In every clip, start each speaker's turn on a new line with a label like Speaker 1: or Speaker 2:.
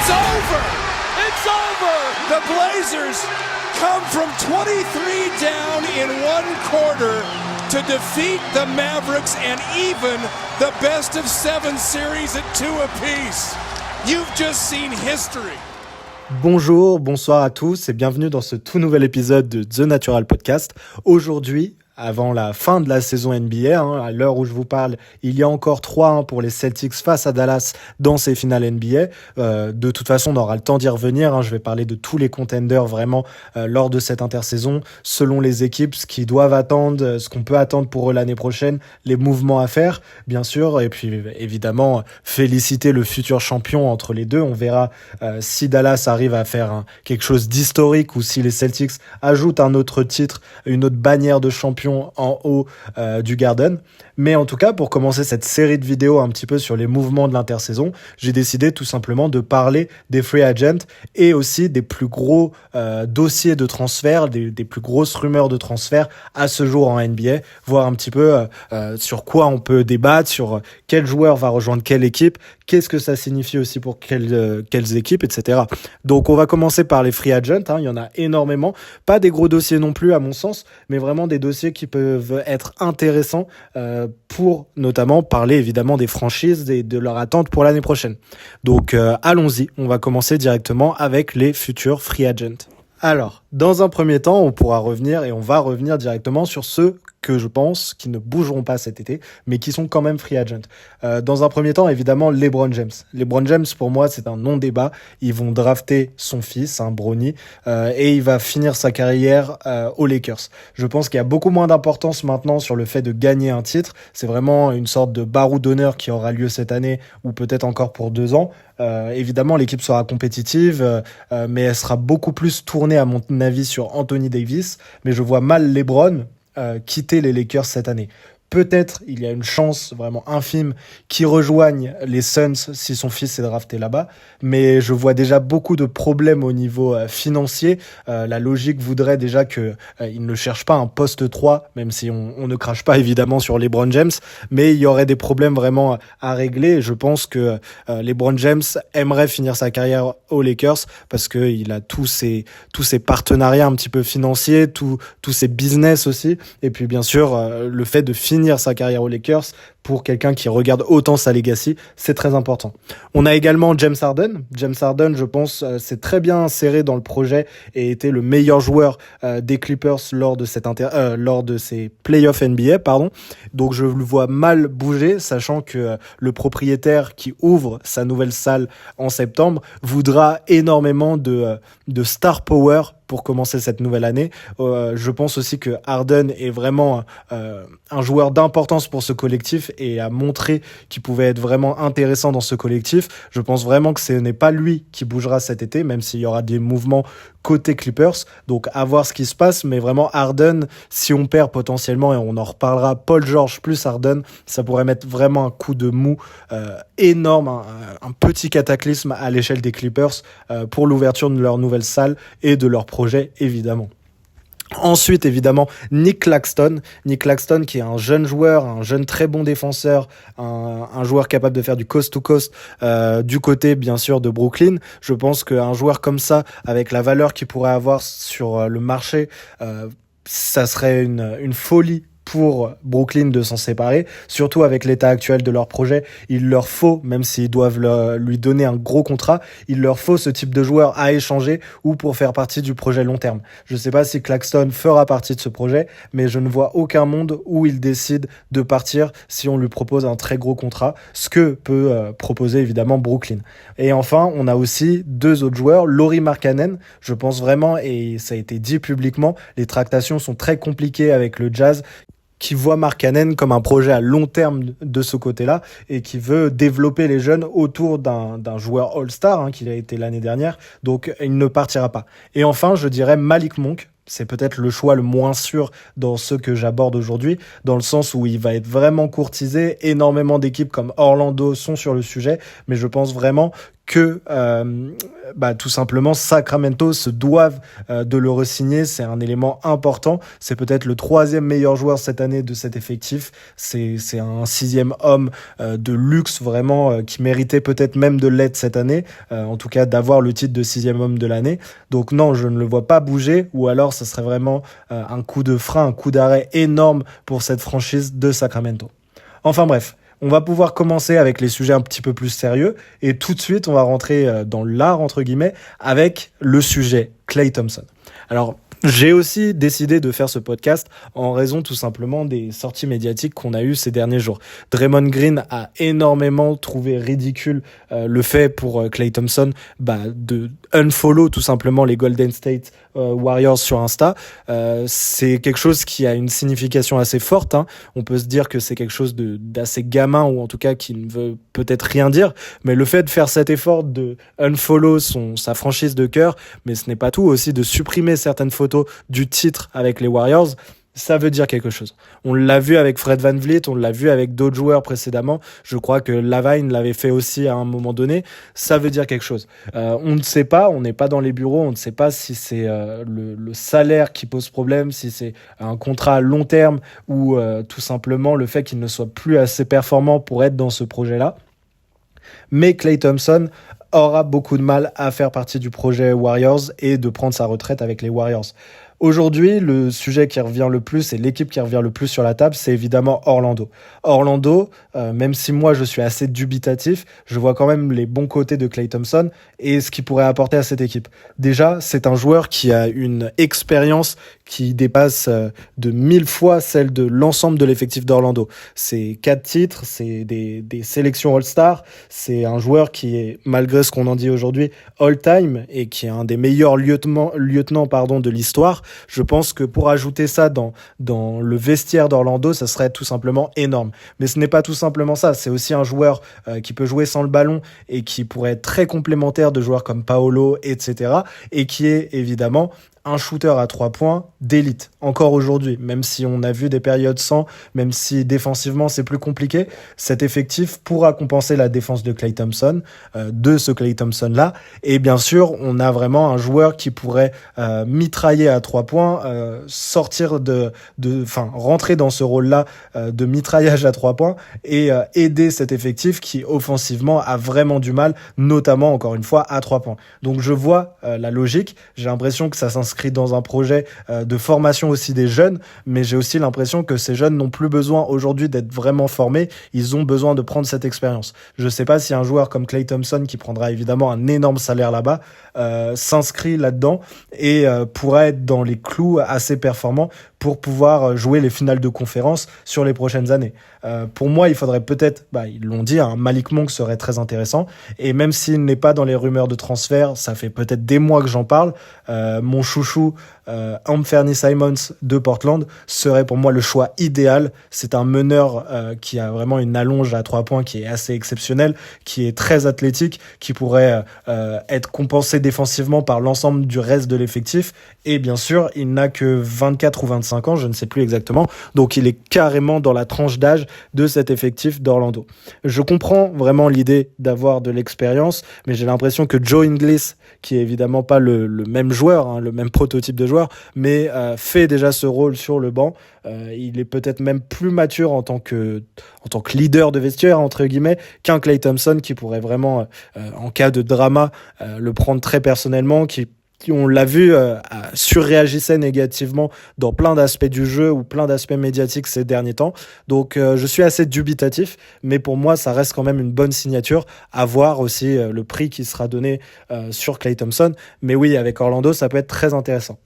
Speaker 1: It's over! It's over! The Blazers come from 23 down in one quarter to defeat the Mavericks and even the best of 7 series at 2 apiece. You've just seen history.
Speaker 2: Bonjour, bonsoir à tous et bienvenue dans ce tout nouvel épisode de The Natural Podcast. Aujourd'hui, avant la fin de la saison NBA, à l'heure où je vous parle, il y a encore 3-1 pour les Celtics face à Dallas dans ces finales NBA. De toute façon, on aura le temps d'y revenir. Je vais parler de tous les contenders vraiment lors de cette intersaison, selon les équipes, ce qu'ils doivent attendre, ce qu'on peut attendre pour eux l'année prochaine, les mouvements à faire, bien sûr, et puis évidemment féliciter le futur champion entre les deux. On verra si Dallas arrive à faire quelque chose d'historique ou si les Celtics ajoutent un autre titre, une autre bannière de champion en haut du Garden. Mais en tout cas, pour commencer cette série de vidéos un petit peu sur les mouvements de l'intersaison, j'ai décidé tout simplement de parler des free agents et aussi des plus gros dossiers de transfert, des plus grosses rumeurs de transfert à ce jour en NBA, voir un petit peu sur quoi on peut débattre, sur quel joueur va rejoindre quelle équipe, qu'est-ce que ça signifie aussi pour quelles équipes, etc. Donc on va commencer par les free agents, il y en a énormément, pas des gros dossiers non plus à mon sens, mais vraiment des dossiers qui peuvent être intéressants pour notamment parler évidemment des franchises et de leur attente pour l'année prochaine. Donc allons-y, on va commencer directement avec les futurs free agents. Alors, dans un premier temps, on va revenir directement sur ceux que je pense qui ne bougeront pas cet été, mais qui sont quand même free agents. Dans un premier temps, évidemment, LeBron James. LeBron James, pour moi, c'est un non-débat. Ils vont drafter son fils, Bronny, et il va finir sa carrière aux Lakers. Je pense qu'il y a beaucoup moins d'importance maintenant sur le fait de gagner un titre. C'est vraiment une sorte de barreau d'honneur qui aura lieu cette année, ou peut-être encore pour 2 ans. Évidemment, l'équipe sera compétitive, mais elle sera beaucoup plus tournée, à mon avis, sur Anthony Davis. Mais je vois mal LeBron quitter les Lakers cette année. Peut-être il y a une chance vraiment infime qu'il rejoigne les Suns si son fils est drafté là-bas, mais je vois déjà beaucoup de problèmes au niveau financier. La logique voudrait déjà que il ne cherche pas un poste 3, même si on ne crache pas évidemment sur LeBron James, mais il y aurait des problèmes vraiment à régler. Et je pense que LeBron James aimerait finir sa carrière aux Lakers parce que il a tous ses partenariats un petit peu financiers, tous ses business aussi, et puis bien sûr le fait de finir sa carrière aux Lakers, pour quelqu'un qui regarde autant sa legacy, c'est très important. On a également James Harden. James Harden, je pense, s'est très bien inséré dans le projet et était le meilleur joueur des Clippers lors de ces playoffs NBA, Donc je le vois mal bouger, sachant que le propriétaire qui ouvre sa nouvelle salle en septembre voudra énormément de star power pour commencer cette nouvelle année. Je pense aussi que Harden est vraiment un joueur d'importance pour ce collectif et a montré qu'il pouvait être vraiment intéressant dans ce collectif. Je pense vraiment que ce n'est pas lui qui bougera cet été, même s'il y aura des mouvements côté Clippers. Donc à voir ce qui se passe, mais vraiment Harden, si on perd potentiellement, et on en reparlera, Paul George plus Harden, ça pourrait mettre vraiment un coup de mou énorme, un petit cataclysme à l'échelle des Clippers pour l'ouverture de leur nouvelle salle et de leur projet évidemment. Ensuite, évidemment, Nick Claxton qui est un jeune joueur, un jeune très bon défenseur, un joueur capable de faire du coast-to-coast du côté, bien sûr, de Brooklyn. Je pense qu'un joueur comme ça, avec la valeur qu'il pourrait avoir sur le marché, ça serait une folie pour Brooklyn de s'en séparer, surtout avec l'état actuel de leur projet. Il leur faut, même s'ils doivent lui donner un gros contrat, il leur faut ce type de joueur à échanger ou pour faire partie du projet long terme. Je ne sais pas si Claxton fera partie de ce projet, mais je ne vois aucun monde où il décide de partir si on lui propose un très gros contrat, ce que peut proposer évidemment Brooklyn. Et enfin, on a aussi 2 autres joueurs, Lauri Markkanen, je pense vraiment, et ça a été dit publiquement, les tractations sont très compliquées avec le Jazz, qui voit Markkanen comme un projet à long terme de ce côté-là et qui veut développer les jeunes autour d'un joueur All-Star qu'il a été l'année dernière, donc il ne partira pas. Et enfin, je dirais Malik Monk, c'est peut-être le choix le moins sûr dans ce que j'aborde aujourd'hui, dans le sens où il va être vraiment courtisé, énormément d'équipes comme Orlando sont sur le sujet, mais je pense vraiment que tout simplement Sacramento se doivent de le re-signer. C'est un élément important. C'est peut-être le 3e meilleur joueur cette année de cet effectif. C'est un 6e homme de luxe vraiment qui méritait peut-être même de l'être cette année. En tout cas d'avoir le titre de 6e homme de l'année. Donc non, je ne le vois pas bouger, ou alors ça serait vraiment un coup de frein, un coup d'arrêt énorme pour cette franchise de Sacramento. Enfin bref, on va pouvoir commencer avec les sujets un petit peu plus sérieux et tout de suite on va rentrer dans l'art entre guillemets avec le sujet Klay Thompson. Alors j'ai aussi décidé de faire ce podcast en raison tout simplement des sorties médiatiques qu'on a eues ces derniers jours. Draymond Green a énormément trouvé ridicule le fait pour Klay Thompson de unfollow tout simplement les Golden State Warriors sur Insta. C'est quelque chose qui a une signification assez forte. On peut se dire que c'est quelque chose d'assez gamin, ou en tout cas qui ne veut peut-être rien dire, mais le fait de faire cet effort de unfollow sa franchise de cœur, mais ce n'est pas tout, aussi de supprimer certaines photos du titre avec les Warriors, ça veut dire quelque chose. On l'a vu avec Fred VanVleet, on l'a vu avec d'autres joueurs précédemment. Je crois que Lavine l'avait fait aussi à un moment donné. Ça veut dire quelque chose. On ne sait pas, on n'est pas dans les bureaux, on ne sait pas si c'est le salaire qui pose problème, si c'est un contrat à long terme ou tout simplement le fait qu'il ne soit plus assez performant pour être dans ce projet-là. Mais Klay Thompson aura beaucoup de mal à faire partie du projet Warriors et de prendre sa retraite avec les Warriors. Aujourd'hui, le sujet qui revient le plus et l'équipe qui revient le plus sur la table, c'est évidemment Orlando. Orlando, même si moi je suis assez dubitatif, je vois quand même les bons côtés de Klay Thompson et ce qu'il pourrait apporter à cette équipe. Déjà, c'est un joueur qui a une expérience qui dépasse de 1000 fois celle de l'ensemble de l'effectif d'Orlando. C'est 4 titres, c'est des sélections All-Star, c'est un joueur qui est, malgré ce qu'on en dit aujourd'hui, all-time et qui est un des meilleurs lieutenants de l'histoire. Je pense que pour ajouter ça dans le vestiaire d'Orlando, ça serait tout simplement énorme. Mais ce n'est pas tout simplement ça, c'est aussi un joueur qui peut jouer sans le ballon et qui pourrait être très complémentaire de joueurs comme Paolo, etc. et qui est évidemment un shooter à 3 points d'élite, encore aujourd'hui, même si on a vu des périodes sans, même si défensivement c'est plus compliqué, cet effectif pourra compenser la défense de Klay Thompson, de ce Klay Thompson-là, et bien sûr, on a vraiment un joueur qui pourrait mitrailler à 3 points, rentrer dans ce rôle-là de mitraillage à 3 points, et aider cet effectif qui, offensivement, a vraiment du mal, notamment, encore une fois, à 3 points. Donc je vois la logique, j'ai l'impression que ça s'inscrit dans un projet de formation aussi des jeunes, mais j'ai aussi l'impression que ces jeunes n'ont plus besoin aujourd'hui d'être vraiment formés, ils ont besoin de prendre cette expérience. Je ne sais pas si un joueur comme Klay Thompson, qui prendra évidemment un énorme salaire là-bas, s'inscrit là-dedans et pourra être dans les clous assez performants pour pouvoir jouer les finales de conférence sur les prochaines années. Pour moi, il faudrait peut-être, ils l'ont dit, Malik Monk serait très intéressant, et même s'il n'est pas dans les rumeurs de transfert, ça fait peut-être des mois que j'en parle, mon chouchou Anthony Simons de Portland serait pour moi le choix idéal. C'est un meneur qui a vraiment une allonge à 3 points qui est assez exceptionnelle, qui est très athlétique, qui pourrait être compensé défensivement par l'ensemble du reste de l'effectif, et bien sûr il n'a que 24 ou 25 ans, je ne sais plus exactement, donc il est carrément dans la tranche d'âge de cet effectif d'Orlando. Je comprends vraiment l'idée d'avoir de l'expérience, mais j'ai l'impression que Joe Ingles, qui est évidemment pas le même joueur, le même prototype de joueur, mais fait déjà ce rôle sur le banc. Il est peut-être même plus mature en tant que leader de vestiaire, entre guillemets, qu'un Klay Thompson qui pourrait vraiment, en cas de drama, le prendre très personnellement, qui on l'a vu, surréagissait négativement dans plein d'aspects du jeu ou plein d'aspects médiatiques ces derniers temps. Donc je suis assez dubitatif, mais pour moi ça reste quand même une bonne signature, à voir aussi le prix qui sera donné sur Klay Thompson. Mais oui, avec Orlando, ça peut être très intéressant.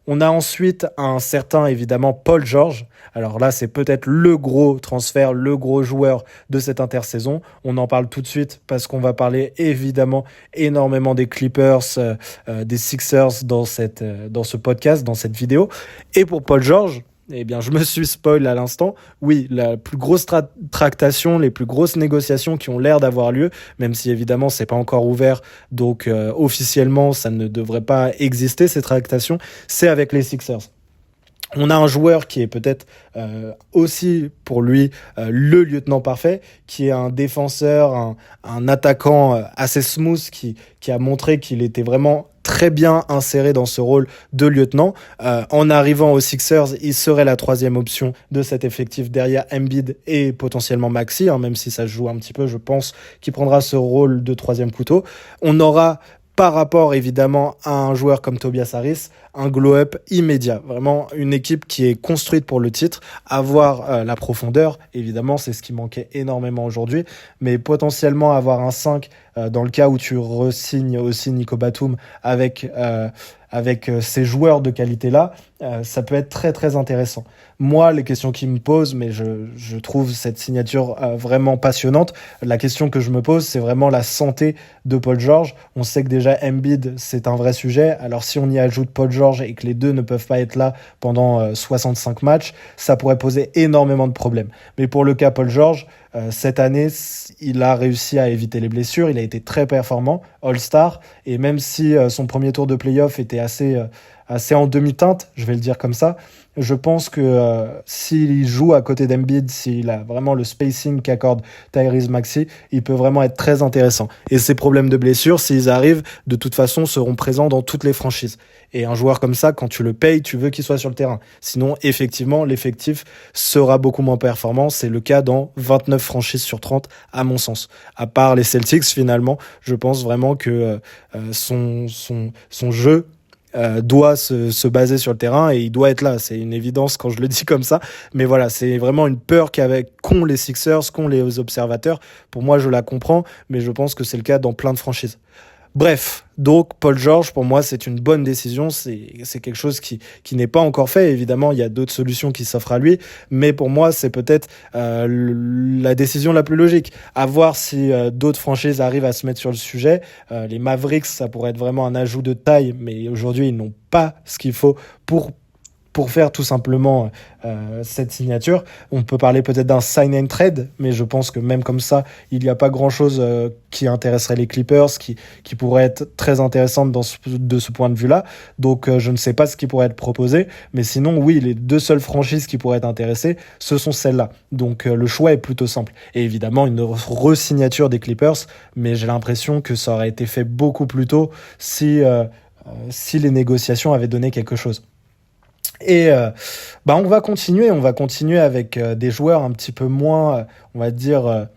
Speaker 2: On a ensuite un certain, évidemment, Paul George. Alors là, c'est peut-être le gros transfert, le gros joueur de cette intersaison. On en parle tout de suite parce qu'on va parler évidemment énormément des Clippers, des Sixers dans ce podcast, dans cette vidéo. Et pour Paul George, eh bien, je me suis spoil à l'instant. Oui, la plus grosse tractation, les plus grosses négociations qui ont l'air d'avoir lieu, même si évidemment c'est pas encore ouvert, donc officiellement ça ne devrait pas exister ces tractations, c'est avec les Sixers. On a un joueur qui est peut-être aussi pour lui le lieutenant parfait, qui est un défenseur, un attaquant assez smooth, qui a montré qu'il était vraiment très bien inséré dans ce rôle de lieutenant. En arrivant aux Sixers, il serait la troisième option de cet effectif derrière Embiid et potentiellement Maxey, même si ça se joue un petit peu, je pense qu'il prendra ce rôle de troisième couteau. On aura, par rapport évidemment à un joueur comme Tobias Harris, un glow-up immédiat. Vraiment une équipe qui est construite pour le titre. Avoir la profondeur, évidemment, c'est ce qui manquait énormément aujourd'hui. Mais potentiellement avoir un 5 dans le cas où tu re-signes aussi Nico Batum avec ces joueurs de qualité-là, ça peut être très très intéressant. Moi, les questions qui me posent, mais je trouve cette signature vraiment passionnante, la question que je me pose, c'est vraiment la santé de Paul George. On sait que déjà Embiid, c'est un vrai sujet. Alors si on y ajoute Paul George et que les deux ne peuvent pas être là pendant 65 matchs, ça pourrait poser énormément de problèmes. Mais pour le cas Paul George, cette année, il a réussi à éviter les blessures, il a été très performant, All-Star, et même si son premier tour de play-off était assez en demi-teinte, je vais le dire comme ça, je pense que s'il joue à côté d'Embiid, s'il a vraiment le spacing qu'accorde Tyrese Maxey, il peut vraiment être très intéressant. Et ces problèmes de blessure, s'ils arrivent, de toute façon, seront présents dans toutes les franchises. Et un joueur comme ça, quand tu le payes, tu veux qu'il soit sur le terrain. Sinon, effectivement, l'effectif sera beaucoup moins performant. C'est le cas dans 29 franchises sur 30, à mon sens. À part les Celtics, finalement, je pense vraiment que son jeu doit se baser sur le terrain et il doit être là. C'est une évidence quand je le dis comme ça. Mais voilà, c'est vraiment une peur qu'ont les Sixers, qu'ont les observateurs. Pour moi, je la comprends, mais je pense que c'est le cas dans plein de franchises. Bref, donc Paul George, pour moi, c'est une bonne décision. C'est quelque chose qui n'est pas encore fait. Évidemment, il y a d'autres solutions qui s'offrent à lui, mais pour moi, c'est peut-être la décision la plus logique. À voir si d'autres franchises arrivent à se mettre sur le sujet. Les Mavericks, ça pourrait être vraiment un ajout de taille, mais aujourd'hui, ils n'ont pas ce qu'il faut pour faire tout simplement cette signature. On peut parler peut-être d'un sign and trade, mais je pense que même comme ça, il n'y a pas grand-chose qui intéresserait les Clippers, qui pourrait être très intéressante de ce point de vue-là. Donc je ne sais pas ce qui pourrait être proposé, mais sinon, oui, les deux seules franchises qui pourraient être intéressées, ce sont celles-là. Donc le choix est plutôt simple. Et évidemment, une re-signature des Clippers, mais j'ai l'impression que ça aurait été fait beaucoup plus tôt si les négociations avaient donné quelque chose. Et on va continuer avec des joueurs un petit peu moins, on va dire,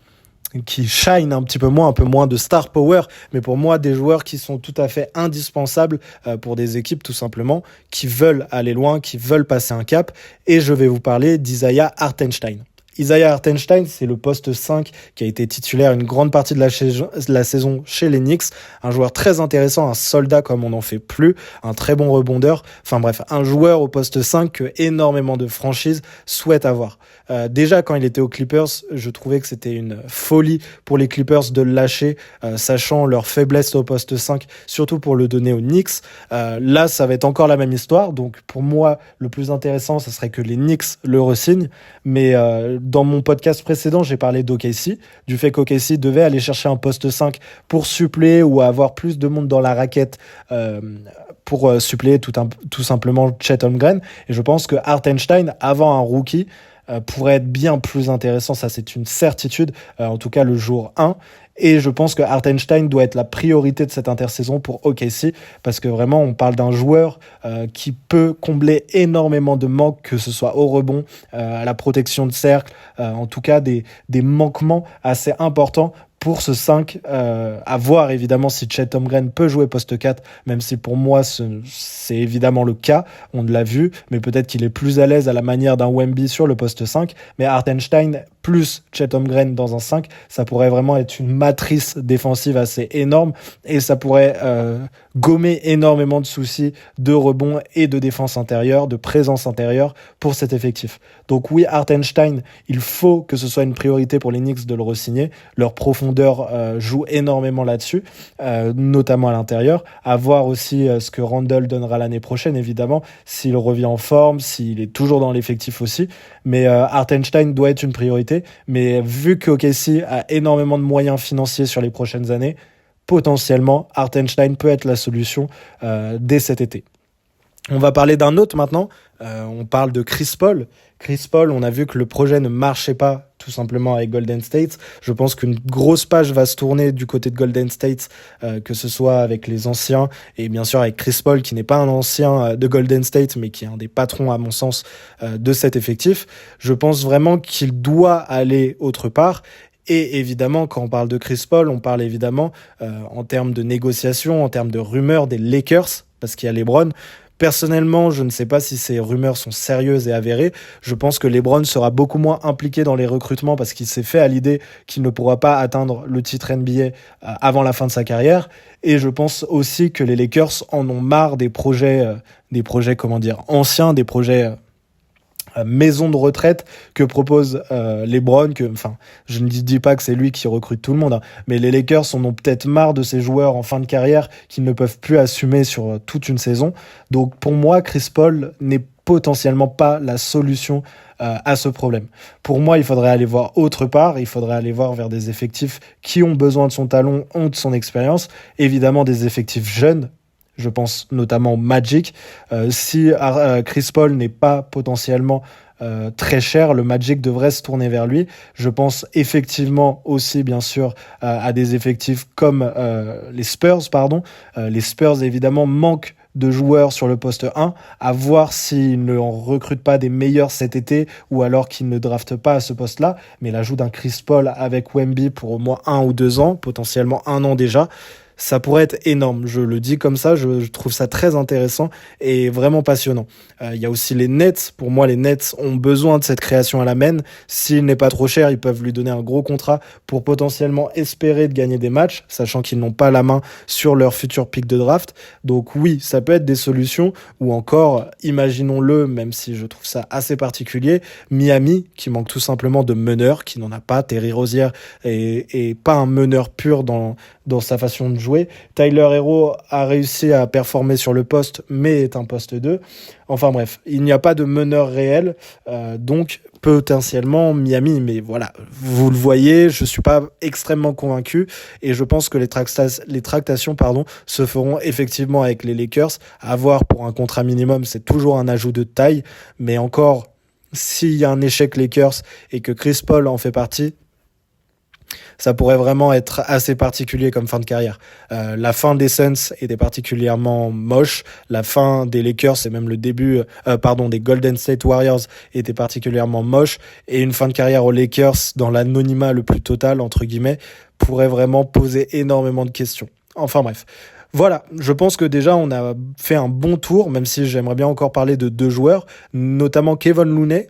Speaker 2: qui shine un petit peu moins, un peu moins de star power, mais pour moi des joueurs qui sont tout à fait indispensables pour des équipes tout simplement, qui veulent aller loin, qui veulent passer un cap, et je vais vous parler d'Isaiah Hartenstein. Isaiah Hartenstein, c'est le poste 5 qui a été titulaire une grande partie de la saison chez les Knicks. Un joueur très intéressant, un soldat comme on n'en fait plus, un très bon rebondeur. Enfin bref, un joueur au poste 5 que énormément de franchises souhaitent avoir. Déjà, quand il était aux Clippers, je trouvais que c'était une folie pour les Clippers de le lâcher, sachant leur faiblesse au poste 5, surtout pour le donner aux Knicks. Là, ça va être encore la même histoire. Donc pour moi, le plus intéressant, ce serait que les Knicks le re-signent. Mais dans mon podcast précédent, j'ai parlé d'OKC, du fait qu'OKC devait aller chercher un poste 5 pour suppléer ou avoir plus de monde dans la raquette pour suppléer tout simplement Chet Holmgren. Et je pense que Hartenstein, avant un rookie, pourrait être bien plus intéressant, ça c'est une certitude, en tout cas le jour 1. Et je pense que Hartenstein doit être la priorité de cette intersaison pour OKC, parce que vraiment on parle d'un joueur qui peut combler énormément de manques, que ce soit au rebond, à la protection de cercle, en tout cas des manquements assez importants pour ce 5, à voir évidemment si Chet Holmgren peut jouer poste 4, même si pour moi c'est évidemment le cas, on l'a vu, mais peut-être qu'il est plus à l'aise à la manière d'un Wemby sur le poste 5, mais Hartenstein plus Chet Holmgren dans un 5, ça pourrait vraiment être une matrice défensive assez énorme, et ça pourrait gommer énormément de soucis de rebond et de défense intérieure, de présence intérieure pour cet effectif. Donc oui, Hartenstein, il faut que ce soit une priorité pour les Knicks de le re-signer. Leur profondeur joue énormément là-dessus, notamment à l'intérieur. À voir aussi ce que Randle donnera l'année prochaine, évidemment, s'il revient en forme, s'il est toujours dans l'effectif aussi. Mais Hartenstein doit être une priorité. Mais vu que OKC a énormément de moyens financiers sur les prochaines années, potentiellement, Hartenstein peut être la solution dès cet été. On va parler d'un autre maintenant. On parle de Chris Paul. Chris Paul, on a vu que le projet ne marchait pas tout simplement avec Golden State. Je pense qu'une grosse page va se tourner du côté de Golden State, que ce soit avec les anciens et bien sûr avec Chris Paul, qui n'est pas un ancien de Golden State, mais qui est un des patrons, à mon sens, de cet effectif. Je pense vraiment qu'il doit aller autre part. Et évidemment, quand on parle de Chris Paul, on parle évidemment en termes de négociations, en termes de rumeurs des Lakers, parce qu'il y a LeBron. Personnellement, je ne sais pas si ces rumeurs sont sérieuses et avérées. Je pense que LeBron sera beaucoup moins impliqué dans les recrutements parce qu'il s'est fait à l'idée qu'il ne pourra pas atteindre le titre NBA avant la fin de sa carrière. Et je pense aussi que les Lakers en ont marre des projets anciens, des projets maison de retraite que propose LeBron. Je ne dis pas que c'est lui qui recrute tout le monde, hein, mais les Lakers en ont peut-être marre de ces joueurs en fin de carrière qu'ils ne peuvent plus assumer sur toute une saison. Donc pour moi, Chris Paul n'est potentiellement pas la solution à ce problème. Pour moi, il faudrait aller voir autre part, il faudrait aller voir vers des effectifs qui ont besoin de son talent, ont de son expérience, évidemment des effectifs jeunes. Je pense notamment au Magic. Si Chris Paul n'est pas potentiellement très cher, le Magic devrait se tourner vers lui. Je pense effectivement aussi, bien sûr, à des effectifs comme les Spurs. Les Spurs, évidemment, manquent de joueurs sur le poste 1, à voir s'ils ne recrutent pas des meilleurs cet été ou alors qu'ils ne draftent pas à ce poste-là. Mais l'ajout d'un Chris Paul avec Wemby pour au moins 1 ou 2 ans, potentiellement 1 an déjà, ça pourrait être énorme. Je le dis comme ça, je trouve ça très intéressant et vraiment passionnant. Il y a aussi les Nets. Pour moi, les Nets ont besoin de cette création à la main. S'il n'est pas trop cher, ils peuvent lui donner un gros contrat pour potentiellement espérer de gagner des matchs, sachant qu'ils n'ont pas la main sur leur futur pick de draft. Donc oui, ça peut être des solutions. Ou encore, imaginons-le, même si je trouve ça assez particulier, Miami, qui manque tout simplement de meneur, qui n'en a pas. Terry Rozier est pas un meneur pur dans sa façon de jouer. Tyler Herro a réussi à performer sur le poste, mais est un poste 2. Enfin bref, il n'y a pas de meneur réel, donc potentiellement Miami. Mais voilà, vous le voyez, je suis pas extrêmement convaincu et je pense que les tractations se feront effectivement avec les Lakers. À voir, pour un contrat minimum, c'est toujours un ajout de taille, mais encore, s'il y a un échec Lakers et que Chris Paul en fait partie, ça pourrait vraiment être assez particulier comme fin de carrière. La fin des Suns était particulièrement moche. La fin des Lakers et même le début, des Golden State Warriors était particulièrement moche. Et une fin de carrière aux Lakers dans l'anonymat le plus total, entre guillemets, pourrait vraiment poser énormément de questions. Enfin bref. Voilà, je pense que déjà on a fait un bon tour, même si j'aimerais bien encore parler de 2 joueurs, notamment Kevon Looney.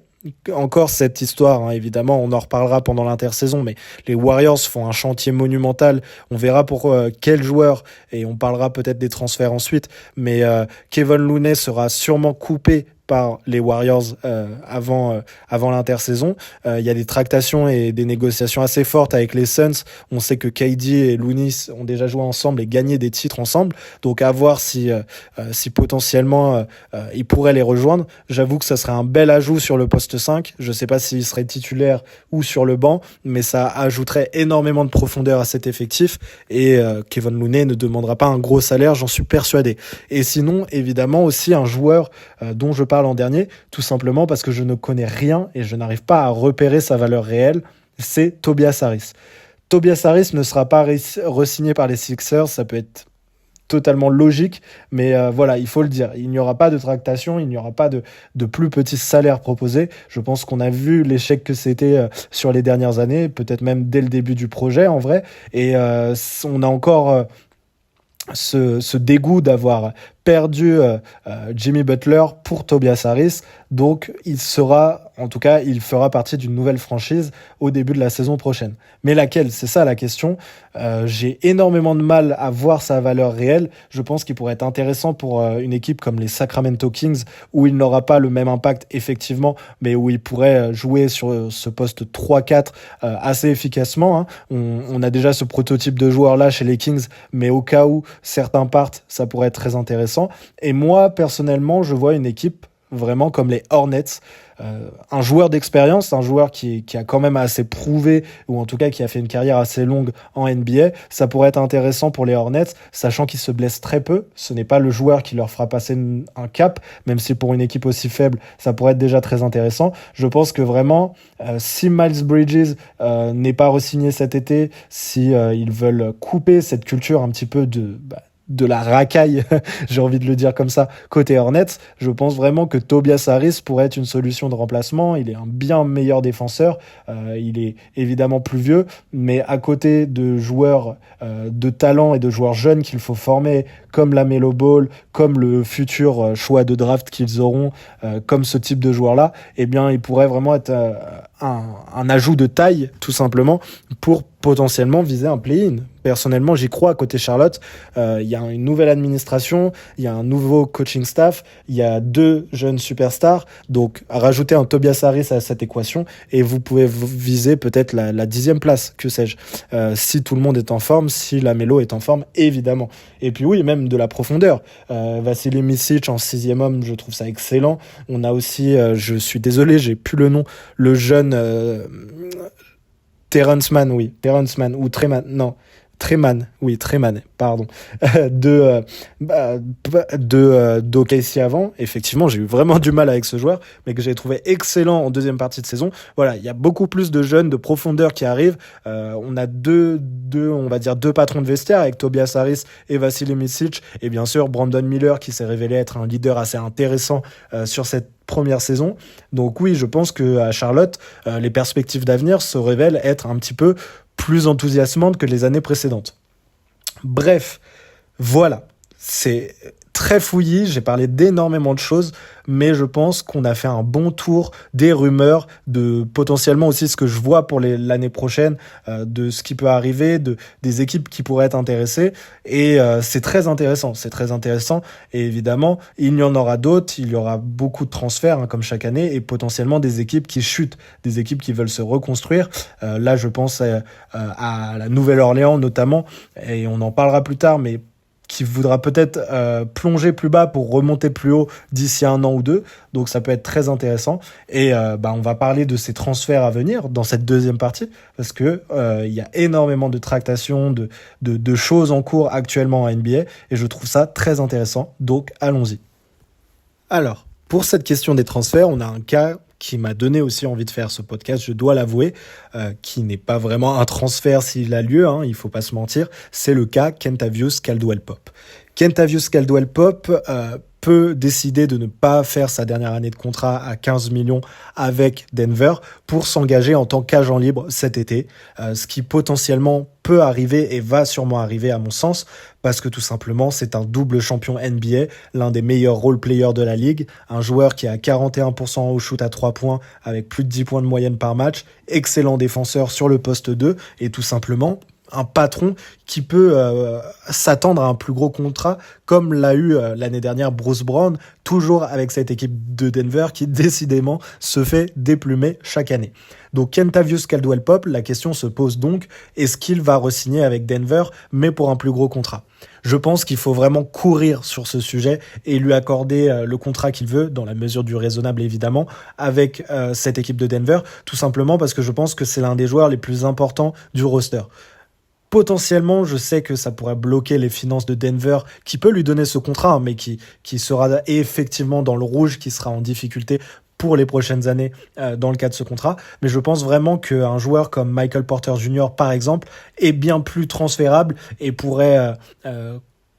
Speaker 2: Encore cette histoire, hein, évidemment, on en reparlera pendant l'intersaison, mais les Warriors font un chantier monumental. On verra pour quel joueur, et on parlera peut-être des transferts ensuite, mais Kevon Looney sera sûrement coupé par les Warriors avant l'intersaison. Il y a des tractations et des négociations assez fortes avec les Suns. On sait que KD et Looney ont déjà joué ensemble et gagné des titres ensemble. Donc à voir si potentiellement ils pourraient les rejoindre. J'avoue que ça serait un bel ajout sur le poste 5. Je sais pas s'il serait titulaire ou sur le banc, mais ça ajouterait énormément de profondeur à cet effectif. Et Kevon Looney ne demandera pas un gros salaire, j'en suis persuadé. Et sinon, évidemment, aussi un joueur dont je parle en dernier, tout simplement parce que je ne connais rien et je n'arrive pas à repérer sa valeur réelle, c'est Tobias Harris. Tobias Harris ne sera pas re-signé par les Sixers, ça peut être totalement logique, mais voilà, il faut le dire, il n'y aura pas de tractation, il n'y aura pas de plus petits salaires proposés. Je pense qu'on a vu l'échec que c'était sur les dernières années, peut-être même dès le début du projet en vrai, et on a encore ce dégoût d'avoir perdu Jimmy Butler pour Tobias Harris. Donc il fera partie d'une nouvelle franchise au début de la saison prochaine. Mais laquelle? C'est ça la question. J'ai énormément de mal à voir sa valeur réelle. Je pense qu'il pourrait être intéressant pour une équipe comme les Sacramento Kings, où il n'aura pas le même impact effectivement, mais où il pourrait jouer sur ce poste 3-4 assez efficacement, hein. On a déjà ce prototype de joueur là chez les Kings, mais au cas où certains partent, ça pourrait être très intéressant. Et moi, personnellement, je vois une équipe vraiment comme les Hornets. un joueur d'expérience, un joueur qui a quand même assez prouvé, ou en tout cas qui a fait une carrière assez longue en NBA, ça pourrait être intéressant pour les Hornets, sachant qu'ils se blessent très peu. Ce n'est pas le joueur qui leur fera passer un cap, même si pour une équipe aussi faible, ça pourrait être déjà très intéressant. Je pense que vraiment, si Miles Bridges n'est pas re-signé cet été, si ils veulent couper cette culture un petit peu de la racaille, j'ai envie de le dire comme ça, côté Hornets, je pense vraiment que Tobias Harris pourrait être une solution de remplacement. Il est un bien meilleur défenseur, il est évidemment plus vieux, mais à côté de joueurs de talent et de joueurs jeunes qu'il faut former, comme LaMelo Ball, comme le futur choix de draft qu'ils auront, comme ce type de joueur-là, eh bien, il pourrait vraiment être un ajout de taille, tout simplement, pour potentiellement viser un play-in. Personnellement, j'y crois. Côté Charlotte, il y a une nouvelle administration, il y a un nouveau coaching staff, il y a 2 jeunes superstars. Donc, rajouter un Tobias Harris à cette équation et vous pouvez viser peut-être la 10e place, que sais-je. Si tout le monde est en forme, si LaMelo est en forme, évidemment. Et puis oui, même de la profondeur. Vassili Micic en 6e homme, je trouve ça excellent. On a aussi, je suis désolé, j'ai plus le nom, le jeune Terrence Mann, ou Treman, pardon, d'OKC avant. Effectivement, j'ai eu vraiment du mal avec ce joueur, mais que j'ai trouvé excellent en deuxième partie de saison. Voilà, il y a beaucoup plus de jeunes de profondeur qui arrivent. On a deux patrons de vestiaire avec Tobias Harris et Vassili Micic, et bien sûr Brandon Miller qui s'est révélé être un leader assez intéressant sur cette première saison. Donc oui, je pense que à Charlotte, les perspectives d'avenir se révèlent être un petit peu plus enthousiasmantes que les années précédentes. Bref, voilà, c'est très fouillis, j'ai parlé d'énormément de choses, mais je pense qu'on a fait un bon tour des rumeurs, de potentiellement aussi ce que je vois pour l'année prochaine, de ce qui peut arriver, des équipes qui pourraient être intéressées, et c'est très intéressant, et évidemment, il y en aura d'autres, il y aura beaucoup de transferts, comme chaque année, et potentiellement des équipes qui chutent, des équipes qui veulent se reconstruire. Là, je pense à la Nouvelle-Orléans notamment, et on en parlera plus tard, mais qui voudra peut-être plonger plus bas pour remonter plus haut d'ici 1 an ou 2. Donc ça peut être très intéressant. Et on va parler de ces transferts à venir dans cette deuxième partie, parce que il y a énormément de tractations, de choses en cours actuellement en NBA, et je trouve ça très intéressant. Donc allons-y. Alors, pour cette question des transferts, on a un cas qui m'a donné aussi envie de faire ce podcast, je dois l'avouer, qui n'est pas vraiment un transfert s'il a lieu, il faut pas se mentir, c'est le cas Kentavious Caldwell-Pope. Kentavious Caldwell-Pope peut décider de ne pas faire sa dernière année de contrat à 15 millions avec Denver pour s'engager en tant qu'agent libre cet été, ce qui potentiellement peut arriver et va sûrement arriver à mon sens, parce que tout simplement c'est un double champion NBA, l'un des meilleurs role players de la ligue, un joueur qui a 41% au shoot à 3 points avec plus de 10 points de moyenne par match, excellent défenseur sur le poste 2, et tout simplement un patron qui peut s'attendre à un plus gros contrat, comme l'a eu l'année dernière Bruce Brown, toujours avec cette équipe de Denver qui décidément se fait déplumer chaque année. Donc Kentavious Caldwell-Pope, la question se pose donc, est-ce qu'il va re-signer avec Denver, mais pour un plus gros contrat ? Je pense qu'il faut vraiment courir sur ce sujet et lui accorder le contrat qu'il veut, dans la mesure du raisonnable évidemment, avec cette équipe de Denver, tout simplement parce que je pense que c'est l'un des joueurs les plus importants du roster. Potentiellement, je sais que ça pourrait bloquer les finances de Denver, qui peut lui donner ce contrat, mais qui sera effectivement dans le rouge, qui sera en difficulté pour les prochaines années dans le cas de ce contrat. Mais je pense vraiment qu'un joueur comme Michael Porter Jr., par exemple, est bien plus transférable et pourrait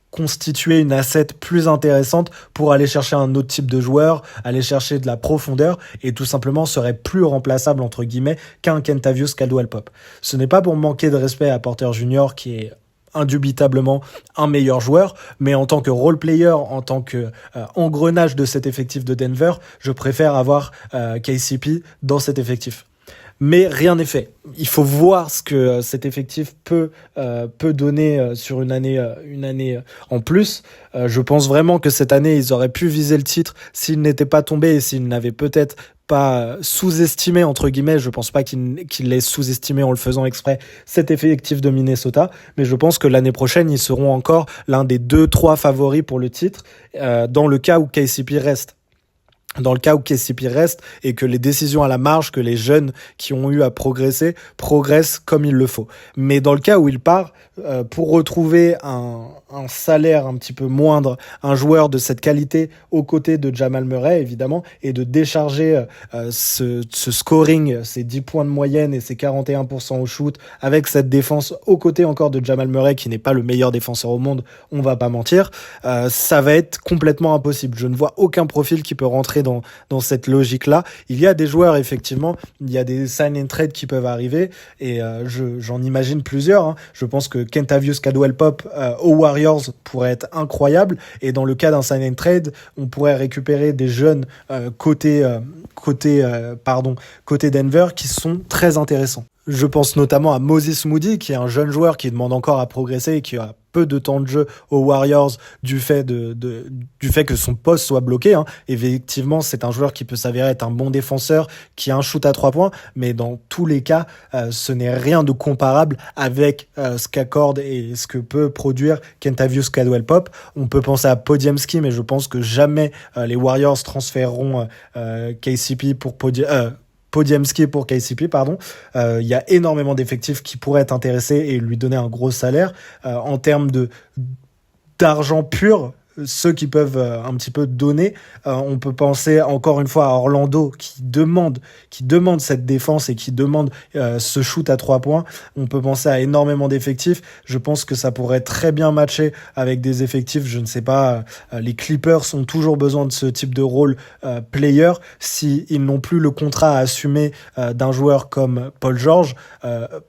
Speaker 2: constituer une asset plus intéressante pour aller chercher un autre type de joueur, aller chercher de la profondeur, et tout simplement serait plus remplaçable entre guillemets qu'un Kentavious Caldwell-Pope. Ce n'est pas pour manquer de respect à Porter Jr. qui est indubitablement un meilleur joueur, mais en tant que role player, en tant que engrenage de cet effectif de Denver, je préfère avoir KCP dans cet effectif. Mais rien n'est fait. Il faut voir ce que cet effectif peut donner sur une année en plus. Je pense vraiment que cette année, ils auraient pu viser le titre s'ils n'étaient pas tombés et s'ils n'avaient peut-être pas sous-estimé, entre guillemets. Je pense pas qu'ils l'aient sous-estimé en le faisant exprès, cet effectif de Minnesota. Mais je pense que l'année prochaine, ils seront encore l'un des 2-3 favoris pour le titre, dans le cas où KCP reste. Dans le cas où KCP reste et que les décisions à la marge, que les jeunes qui ont eu à progresser, progressent comme il le faut. Mais dans le cas où il part, pour retrouver un salaire un petit peu moindre, un joueur de cette qualité aux côtés de Jamal Murray, évidemment, et de décharger ce scoring, ces 10 points de moyenne et ces 41% au shoot, avec cette défense aux côtés encore de Jamal Murray, qui n'est pas le meilleur défenseur au monde, on va pas mentir, ça va être complètement impossible. Je ne vois aucun profil qui peut rentrer dans cette logique-là. Il y a des joueurs, effectivement, il y a des sign and trade qui peuvent arriver, et j'en imagine plusieurs. Hein. Je pense que Kentavious Caldwell-Pope aux Warriors pourrait être incroyable, et dans le cas d'un sign and trade, on pourrait récupérer des jeunes côté Denver qui sont très intéressants. Je pense notamment à Moses Moody, qui est un jeune joueur qui demande encore à progresser et qui a peu de temps de jeu aux Warriors du fait que son poste soit bloqué. Hein. Effectivement, c'est un joueur qui peut s'avérer être un bon défenseur, qui a un shoot à 3 points, mais dans tous les cas, ce n'est rien de comparable avec ce qu'accorde et ce que peut produire Kentavious Caldwell-Pope. On peut penser à Podziemski, mais je pense que jamais les Warriors transféreront KCP pour Podziemski pour KCP, pardon. Il y a énormément d'effectifs qui pourraient être intéressés et lui donner un gros salaire. En termes d'argent pur, ceux qui peuvent un petit peu donner, on peut penser encore une fois à Orlando qui demande cette défense et qui demande ce shoot à 3 points. On peut penser à énormément d'effectifs. Je pense que ça pourrait très bien matcher avec des effectifs, je ne sais pas, les Clippers ont toujours besoin de ce type de rôle player. S'ils n'ont plus le contrat à assumer d'un joueur comme Paul George,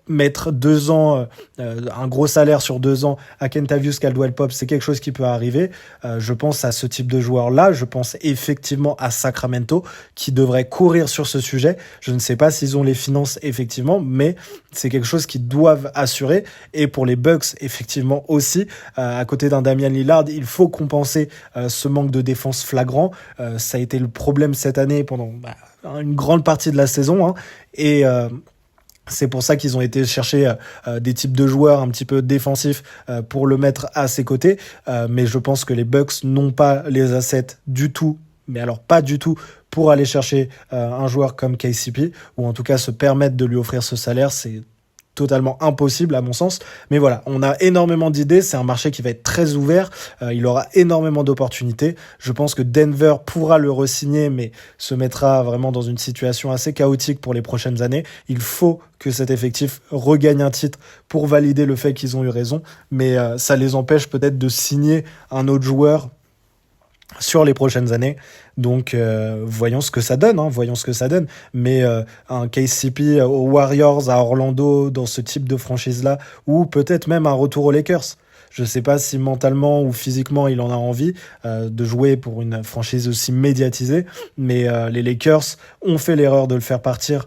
Speaker 2: mettre 2 ans, un gros salaire sur 2 ans à Kentavious Caldwell-Pope, c'est quelque chose qui peut arriver. Je pense à ce type de joueur-là. Je pense effectivement à Sacramento qui devrait courir sur ce sujet. Je ne sais pas s'ils ont les finances effectivement, mais c'est quelque chose qu'ils doivent assurer. Et pour les Bucks, effectivement aussi, à côté d'un Damian Lillard, il faut compenser ce manque de défense flagrant. Ça a été le problème cette année pendant une grande partie de la saison. Hein. Et c'est pour ça qu'ils ont été chercher des types de joueurs un petit peu défensifs pour le mettre à ses côtés. Mais je pense que les Bucks n'ont pas les assets du tout, mais alors pas du tout, pour aller chercher un joueur comme KCP, ou en tout cas se permettre de lui offrir ce salaire. C'est totalement impossible à mon sens, mais voilà, on a énormément d'idées, c'est un marché qui va être très ouvert, il aura énormément d'opportunités. Je pense que Denver pourra le re-signer, mais se mettra vraiment dans une situation assez chaotique pour les prochaines années. Il faut que cet effectif regagne un titre pour valider le fait qu'ils ont eu raison, mais ça les empêche peut-être de signer un autre joueur sur les prochaines années. Donc voyons ce que ça donne, mais un KCP aux Warriors, à Orlando, dans ce type de franchise-là, ou peut-être même un retour aux Lakers. Je ne sais pas si mentalement ou physiquement il en a envie de jouer pour une franchise aussi médiatisée, mais les Lakers ont fait l'erreur de le faire partir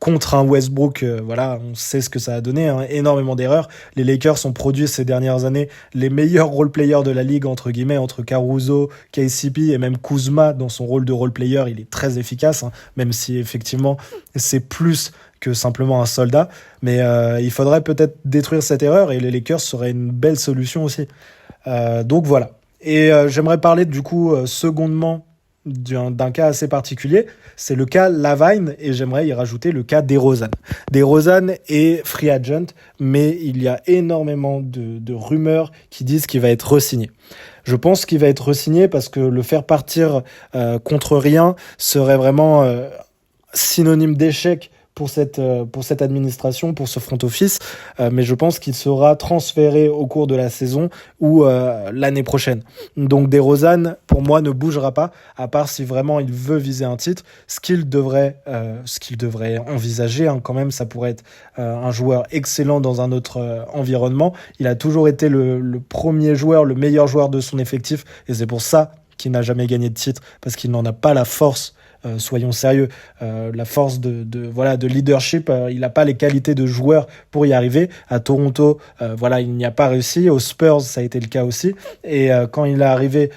Speaker 2: contre un Westbrook, on sait ce que ça a donné, hein, énormément d'erreurs. Les Lakers ont produit ces dernières années les meilleurs role-players de la ligue, entre guillemets, entre Caruso, KCP et même Kuzma dans son rôle de role-player. Il est très efficace, hein, même si effectivement c'est plus que simplement un soldat. Mais il faudrait peut-être détruire cette erreur et les Lakers seraient une belle solution aussi. Donc voilà. Et j'aimerais parler du coup secondement d'un cas assez particulier, c'est le cas Lavine, et j'aimerais y rajouter le cas DeRozan. DeRozan est free agent, mais il y a énormément de rumeurs qui disent qu'il va être re-signé. Je pense qu'il va être re-signé parce que le faire partir contre rien serait vraiment synonyme d'échec pour cette administration, pour ce front office, mais je pense qu'il sera transféré au cours de la saison ou l'année prochaine. Donc DeRozan, pour moi, ne bougera pas, à part si vraiment il veut viser un titre, ce qu'il devrait envisager, hein, quand même, ça pourrait être un joueur excellent dans un autre environnement. Il a toujours été le premier joueur, le meilleur joueur de son effectif, et c'est pour ça qu'il n'a jamais gagné de titre, parce qu'il n'en a pas la force. Soyons sérieux, la force de leadership, il n'a pas les qualités de joueur pour y arriver. À Toronto, il n'y a pas réussi. Aux Spurs, ça a été le cas aussi. Et quand il est arrivé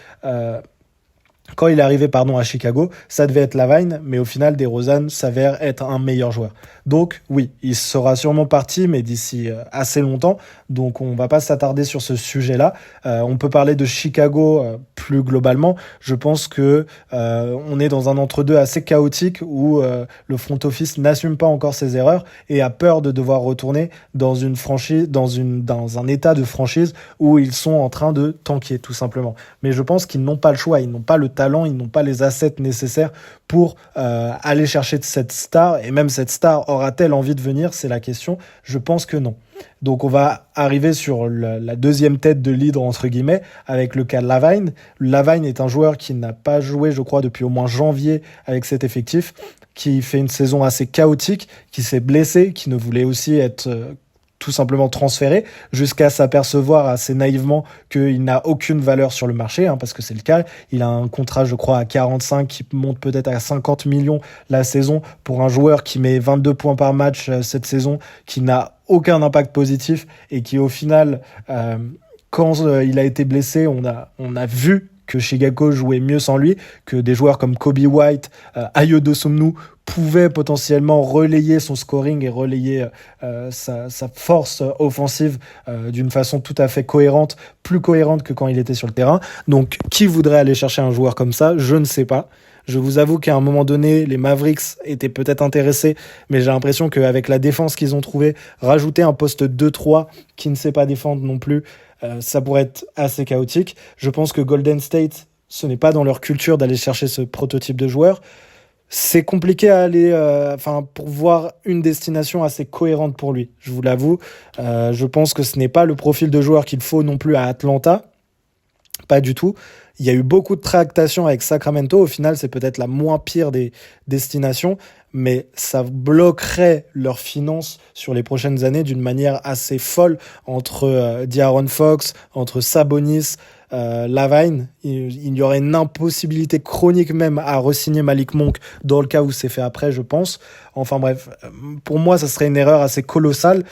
Speaker 2: Quand il est arrivé à Chicago, ça devait être Lavine, mais au final, DeRozan s'avère être un meilleur joueur. Donc oui, il sera sûrement parti, mais d'ici assez longtemps. Donc on va pas s'attarder sur ce sujet-là. On peut parler de Chicago plus globalement. Je pense que on est dans un entre-deux assez chaotique où le front office n'assume pas encore ses erreurs et a peur de devoir retourner dans une franchise, dans un état de franchise où ils sont en train de tanker tout simplement. Mais je pense qu'ils n'ont pas le choix, ils n'ont pas le talent, ils n'ont pas les assets nécessaires pour aller chercher cette star. Et même cette star aura-t-elle envie de venir? C'est la question. Je pense que non. Donc on va arriver sur la deuxième tête de l'hydre entre guillemets avec le cas Lavine. Lavine est un joueur qui n'a pas joué, je crois, depuis au moins janvier avec cet effectif, qui fait une saison assez chaotique, qui s'est blessé, qui ne voulait aussi être tout simplement transféré, jusqu'à s'apercevoir assez naïvement qu'il n'a aucune valeur sur le marché, parce que c'est le cas. Il a un contrat, je crois, à 45 qui monte peut-être à 50 millions la saison pour un joueur qui met 22 points par match cette saison, qui n'a aucun impact positif et qui au final, quand il a été blessé, on a vu que Chicago jouait mieux sans lui, que des joueurs comme Kobe White, Ayo Dosunmu pouvaient potentiellement relayer son scoring et relayer sa force offensive d'une façon tout à fait cohérente, plus cohérente que quand il était sur le terrain. Donc, qui voudrait aller chercher un joueur comme ça? Je ne sais pas. Je vous avoue qu'à un moment donné, les Mavericks étaient peut-être intéressés, mais j'ai l'impression qu'avec la défense qu'ils ont trouvée, rajouter un poste 2-3 qui ne sait pas défendre non plus, ça pourrait être assez chaotique. Je pense que Golden State, ce n'est pas dans leur culture d'aller chercher ce prototype de joueur. C'est compliqué à aller, pour voir une destination assez cohérente pour lui. Je vous l'avoue, je pense que ce n'est pas le profil de joueur qu'il faut non plus à Atlanta. Pas du tout. Il y a eu beaucoup de tractations avec Sacramento. Au final, c'est peut-être la moins pire des destinations, mais ça bloquerait leurs finances sur les prochaines années d'une manière assez folle entre De'Aaron Fox, entre Sabonis, Lavine. Il y aurait une impossibilité chronique même à re-signer Malik Monk dans le cas où c'est fait après, je pense. Enfin bref, pour moi, ça serait une erreur assez colossale,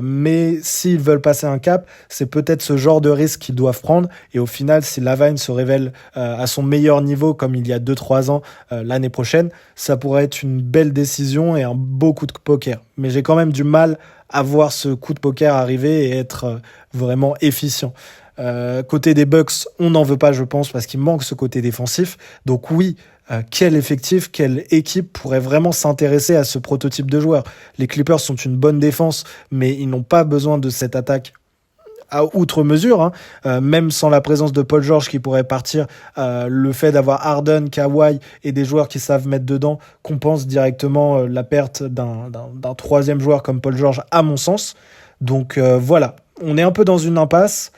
Speaker 2: mais s'ils veulent passer un cap, c'est peut-être ce genre de risque qu'ils doivent prendre. Et au final, si Lavine se révèle à son meilleur niveau, comme il y a 2-3 ans l'année prochaine, ça pourrait être une belle décision et un beau coup de poker. Mais j'ai quand même du mal à voir ce coup de poker arriver et être vraiment efficient. Côté des Bucks, on n'en veut pas, je pense, parce qu'il manque ce côté défensif. Donc oui, quel effectif, quelle équipe pourrait vraiment s'intéresser à ce prototype de joueur? Les Clippers sont une bonne défense, mais ils n'ont pas besoin de cette attaque à outre mesure, même sans la présence de Paul George qui pourrait partir, le fait d'avoir Harden, Kawhi et des joueurs qui savent mettre dedans compense directement la perte d'un troisième joueur comme Paul George, à mon sens. Donc voilà, on est un peu dans une impasse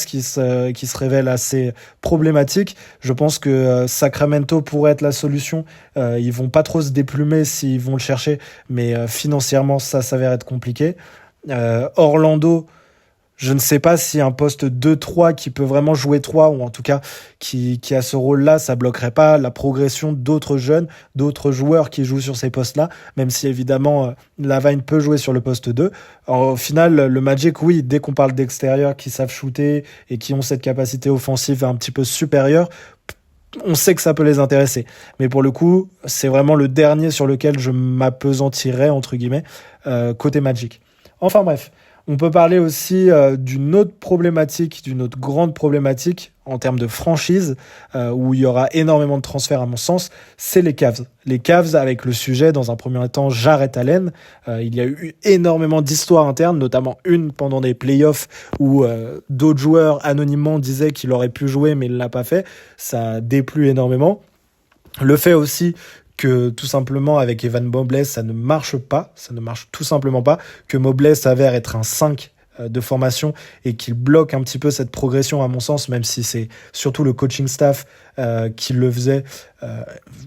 Speaker 2: qui se révèle assez problématique. Je pense que Sacramento pourrait être la solution. Ils vont pas trop se déplumer s'ils vont le chercher, mais financièrement, ça s'avère être compliqué. Orlando, je ne sais pas si un poste 2-3 qui peut vraiment jouer 3, ou en tout cas qui a ce rôle-là, ça bloquerait pas la progression d'autres jeunes, d'autres joueurs qui jouent sur ces postes-là, même si évidemment Lavine peut jouer sur le poste 2. Alors, au final, le Magic, oui, dès qu'on parle d'extérieur qui savent shooter et qui ont cette capacité offensive un petit peu supérieure, on sait que ça peut les intéresser. Mais pour le coup, c'est vraiment le dernier sur lequel je m'appesantirais, entre guillemets, côté Magic. Enfin bref. On peut parler aussi d'une autre grande problématique en termes de franchise, où il y aura énormément de transferts à mon sens, c'est les Cavs. Les Cavs avec le sujet, dans un premier temps, Jarrett Allen. Il y a eu énormément d'histoires internes, notamment une pendant des playoffs où d'autres joueurs anonymement disaient qu'il aurait pu jouer mais il ne l'a pas fait. Ça a déplu énormément. Le fait aussi que tout simplement avec Evan Mobley ça ne marche tout simplement pas, que Mobley s'avère être un 5 de formation et qu'il bloque un petit peu cette progression à mon sens, même si c'est surtout le coaching staff qui le faisait.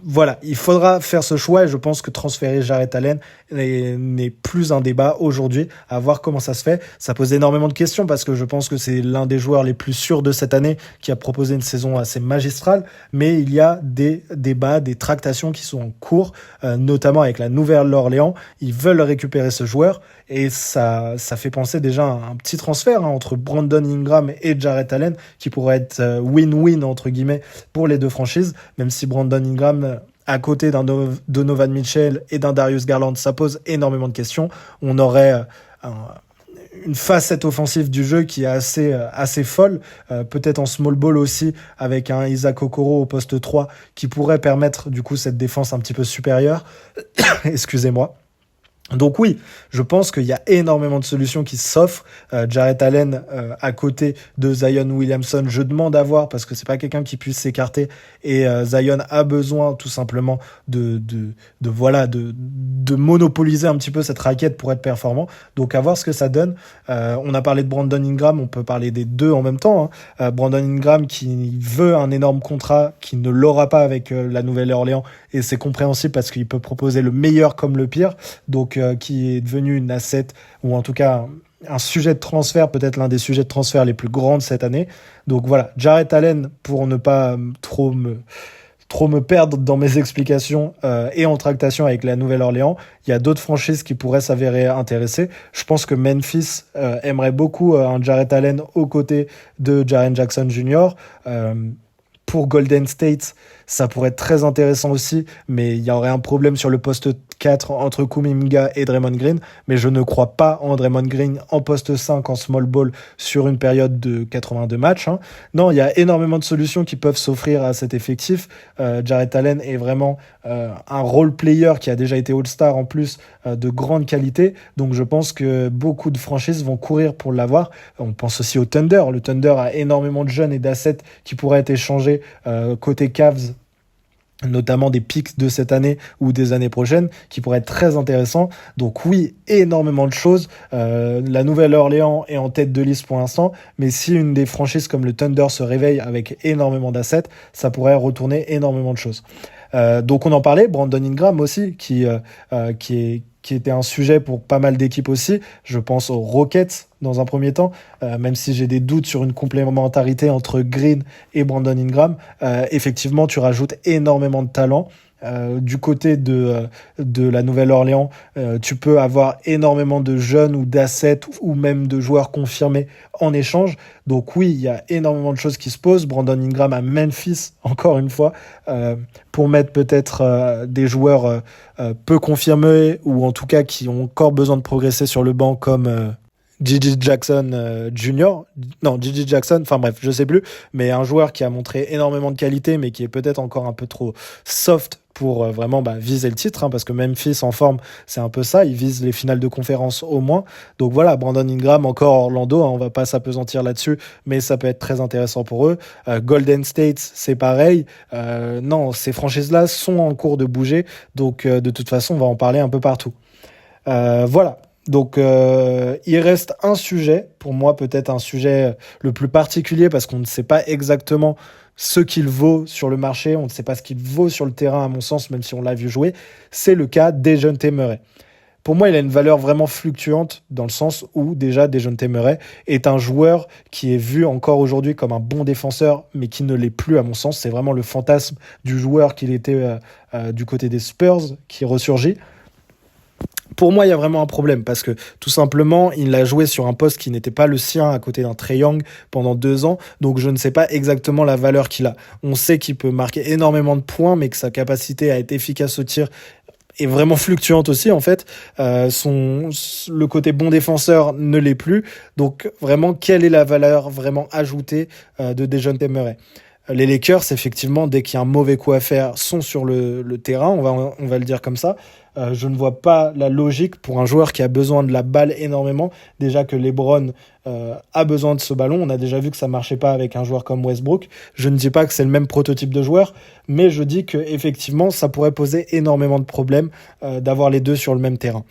Speaker 2: Voilà, il faudra faire ce choix et je pense que transférer Jarrett Allen n'est plus un débat aujourd'hui, à voir comment ça se fait. Ça pose énormément de questions parce que je pense que c'est l'un des joueurs les plus sûrs de cette année qui a proposé une saison assez magistrale, mais il y a des débats, des tractations qui sont en cours, notamment avec la Nouvelle-Orléans. Ils veulent récupérer ce joueur et ça fait penser déjà à un petit transfert entre Brandon Ingram et Jarrett Allen qui pourrait être win-win entre guillemets pour les deux franchises, même si Brandon Ingram à côté d'un Donovan Mitchell et d'un Darius Garland, ça pose énormément de questions. On aurait une facette offensive du jeu qui est assez folle, peut-être en small ball aussi, avec un Isaac Okoro au poste 3 qui pourrait permettre du coup cette défense un petit peu supérieure. Excusez-moi. Donc oui, je pense qu'il y a énormément de solutions qui s'offrent. Jarrett Allen à côté de Zion Williamson, je demande à voir parce que c'est pas quelqu'un qui puisse s'écarter et Zion a besoin tout simplement de monopoliser un petit peu cette raquette pour être performant. Donc à voir ce que ça donne. On a parlé de Brandon Ingram, on peut parler des deux en même temps. Brandon Ingram qui veut un énorme contrat, qui ne l'aura pas avec la Nouvelle-Orléans et c'est compréhensible parce qu'il peut proposer le meilleur comme le pire. Donc qui est devenu une asset, ou en tout cas un sujet de transfert, peut-être l'un des sujets de transfert les plus grands de cette année. Donc voilà, Jarrett Allen, pour ne pas trop me perdre dans mes explications et en tractation avec la Nouvelle-Orléans, il y a d'autres franchises qui pourraient s'avérer intéressées. Je pense que Memphis aimerait beaucoup un Jarrett Allen aux côtés de Jaren Jackson Jr., pour Golden State, ça pourrait être très intéressant aussi, mais il y aurait un problème sur le poste 4 entre Kuminga et Draymond Green, mais je ne crois pas en Draymond Green en poste 5 en small ball sur une période de 82 matchs. Non, il y a énormément de solutions qui peuvent s'offrir à cet effectif. Jarrett Allen est vraiment un role player qui a déjà été All-Star en plus de grande qualité, donc je pense que beaucoup de franchises vont courir pour l'avoir. On pense aussi au Thunder. Le Thunder a énormément de jeunes et d'assets qui pourraient être échangés côté Cavs, notamment des picks de cette année ou des années prochaines qui pourraient être très intéressants. Donc oui, énormément de choses. La Nouvelle-Orléans est en tête de liste pour l'instant, mais si une des franchises comme le Thunder se réveille avec énormément d'assets, ça pourrait retourner énormément de choses. Donc on en parlait, Brandon Ingram aussi, qui était un sujet pour pas mal d'équipes aussi. Je pense aux Rockets dans un premier temps, même si j'ai des doutes sur une complémentarité entre Green et Brandon Ingram. Effectivement, tu rajoutes énormément de talent. Du côté de la Nouvelle-Orléans, tu peux avoir énormément de jeunes ou d'assets ou même de joueurs confirmés en échange. Donc oui, il y a énormément de choses qui se posent. Brandon Ingram à Memphis, encore une fois, pour mettre peut-être des joueurs peu confirmés ou en tout cas qui ont encore besoin de progresser sur le banc comme Gigi Jackson Jr. Non, Gigi Jackson, enfin bref, je sais plus, mais un joueur qui a montré énormément de qualité mais qui est peut-être encore un peu trop soft pour vraiment viser le titre, parce que Memphis en forme, c'est un peu ça, ils visent les finales de conférence au moins. Donc voilà, Brandon Ingram, encore Orlando, on va pas s'apesantir là-dessus, mais ça peut être très intéressant pour eux. Golden State, c'est pareil. Non, ces franchises-là sont en cours de bouger, donc de toute façon, on va en parler un peu partout. Voilà. Donc il reste un sujet, pour moi peut-être un sujet le plus particulier parce qu'on ne sait pas exactement ce qu'il vaut sur le marché, on ne sait pas ce qu'il vaut sur le terrain à mon sens, même si on l'a vu jouer, c'est le cas DeJounte Murray. Pour moi, il a une valeur vraiment fluctuante dans le sens où déjà DeJounte Murray est un joueur qui est vu encore aujourd'hui comme un bon défenseur, mais qui ne l'est plus à mon sens. C'est vraiment le fantasme du joueur qu'il était du côté des Spurs qui ressurgit. Pour moi, il y a vraiment un problème parce que tout simplement, il a joué sur un poste qui n'était pas le sien à côté d'un Trae Young pendant 2 ans. Donc, je ne sais pas exactement la valeur qu'il a. On sait qu'il peut marquer énormément de points, mais que sa capacité à être efficace au tir est vraiment fluctuante aussi, en fait. Le côté bon défenseur ne l'est plus. Donc, vraiment, quelle est la valeur vraiment ajoutée de DeJounte Murray ? Les Lakers, effectivement, dès qu'il y a un mauvais coup à faire, sont sur le terrain, on va le dire comme ça. Je ne vois pas la logique pour un joueur qui a besoin de la balle énormément. Déjà que LeBron a besoin de ce ballon. On a déjà vu que ça ne marchait pas avec un joueur comme Westbrook. Je ne dis pas que c'est le même prototype de joueur, mais je dis qu'effectivement, ça pourrait poser énormément de problèmes d'avoir les deux sur le même terrain.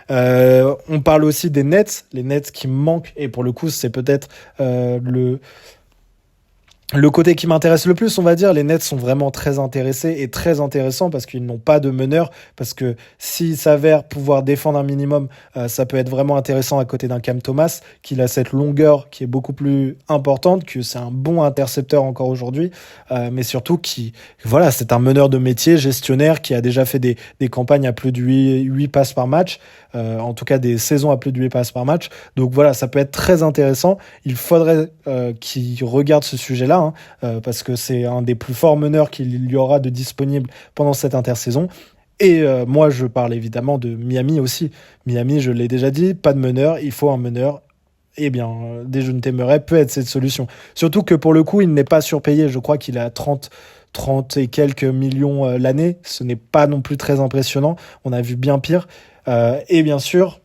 Speaker 2: On parle aussi des Nets. Les Nets qui manquent, et pour le coup, c'est peut-être Le côté qui m'intéresse le plus, on va dire, les Nets sont vraiment très intéressés et très intéressants parce qu'ils n'ont pas de meneur, parce que s'ils s'avèrent pouvoir défendre un minimum, ça peut être vraiment intéressant à côté d'un Cam Thomas, qui a cette longueur qui est beaucoup plus importante, que c'est un bon intercepteur encore aujourd'hui, mais surtout voilà, c'est un meneur de métier, gestionnaire, qui a déjà fait des campagnes à plus de 8 passes par match, en tout cas des saisons à plus de 8 passes par match. Donc voilà, ça peut être très intéressant. Il faudrait qu'il regarde ce sujet-là, parce que c'est un des plus forts meneurs qu'il y aura de disponible pendant cette intersaison. Et moi, je parle évidemment de Miami aussi. Miami, je l'ai déjà dit, pas de meneur, il faut un meneur. Eh bien, Dejounte Murray peut être cette solution. Surtout que pour le coup, il n'est pas surpayé. Je crois qu'il est à 30 et quelques millions l'année. Ce n'est pas non plus très impressionnant. On a vu bien pire. Et bien sûr,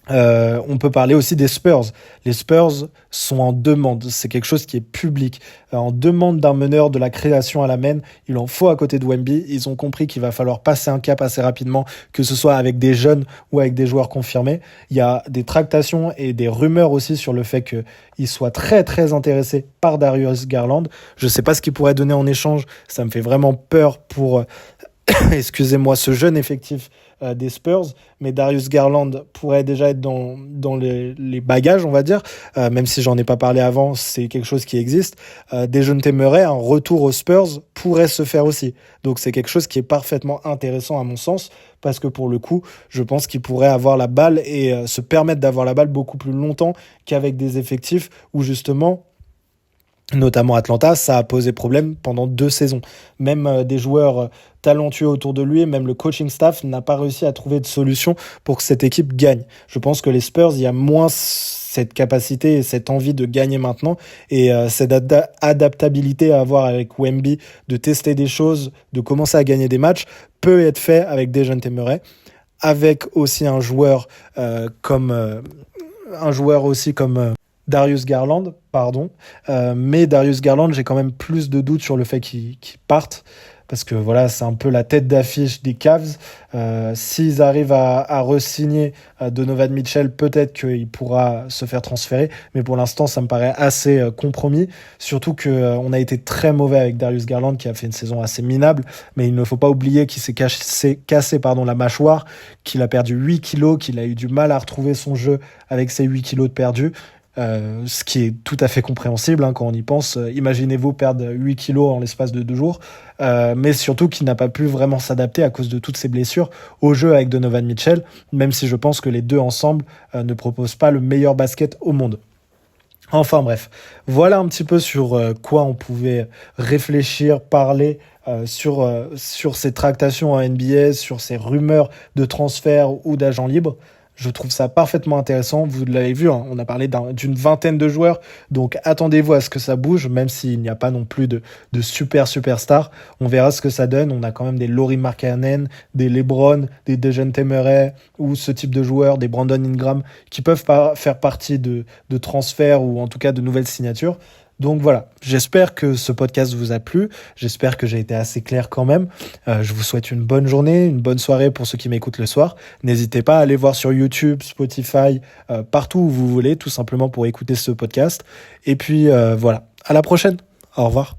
Speaker 2: on peut parler aussi des Spurs. Les Spurs sont en demande, c'est quelque chose qui est public, en demande d'un meneur de la création à la main. Il en faut à côté de Wemby. Ils ont compris qu'il va falloir passer un cap assez rapidement, que ce soit avec des jeunes ou avec des joueurs confirmés. Il y a des tractations et des rumeurs aussi sur le fait qu'il soit très très intéressé par Darius Garland. Je sais pas ce qu'il pourrait donner en échange, ça me fait vraiment peur pour excusez-moi, ce jeune effectif des Spurs, mais Darius Garland pourrait déjà être dans les bagages, on va dire, même si j'en ai pas parlé avant, c'est quelque chose qui existe. Dejounte Murray, un retour aux Spurs pourrait se faire aussi. Donc c'est quelque chose qui est parfaitement intéressant à mon sens, parce que pour le coup, je pense qu'il pourrait avoir la balle et se permettre d'avoir la balle beaucoup plus longtemps qu'avec des effectifs où justement, notamment Atlanta, ça a posé problème pendant 2 saisons. Même des joueurs talentueux autour de lui, même le coaching staff n'a pas réussi à trouver de solution pour que cette équipe gagne. Je pense que les Spurs, il y a moins cette capacité et cette envie de gagner maintenant et cette adaptabilité à avoir avec Wemby, de tester des choses, de commencer à gagner des matchs, peut être fait avec Dejounte Murray, avec aussi un joueur comme Darius Garland, mais Darius Garland, j'ai quand même plus de doutes sur le fait qu'il parte, parce que voilà, c'est un peu la tête d'affiche des Cavs. S'ils arrivent à re-signer Donovan Mitchell, peut-être qu'il pourra se faire transférer, mais pour l'instant, ça me paraît assez compromis, surtout qu'on a été très mauvais avec Darius Garland, qui a fait une saison assez minable, mais il ne faut pas oublier qu'il s'est cassé la mâchoire, qu'il a perdu 8 kilos, qu'il a eu du mal à retrouver son jeu avec ces 8 kilos de perdus. Ce qui est tout à fait compréhensible quand on y pense. Imaginez-vous perdre 8 kilos en l'espace de 2 jours, mais surtout qu'il n'a pas pu vraiment s'adapter à cause de toutes ces blessures au jeu avec Donovan Mitchell, même si je pense que les deux ensemble ne proposent pas le meilleur basket au monde. Enfin bref, voilà un petit peu sur quoi on pouvait réfléchir, parler sur ces tractations en NBA, sur ces rumeurs de transfert ou d'agents libres. Je trouve ça parfaitement intéressant. Vous l'avez vu, on a parlé d'une vingtaine de joueurs. Donc attendez-vous à ce que ça bouge, même s'il n'y a pas non plus de superstars. On verra ce que ça donne. On a quand même des Lauri Markkanen, des LeBron, des Dejounte Murray, ou ce type de joueurs, des Brandon Ingram, qui peuvent faire partie de transferts ou en tout cas de nouvelles signatures. Donc voilà, j'espère que ce podcast vous a plu, j'espère que j'ai été assez clair quand même. Je vous souhaite une bonne journée, une bonne soirée pour ceux qui m'écoutent le soir. N'hésitez pas à aller voir sur YouTube, Spotify, partout où vous voulez, tout simplement pour écouter ce podcast. Et puis voilà, à la prochaine, au revoir.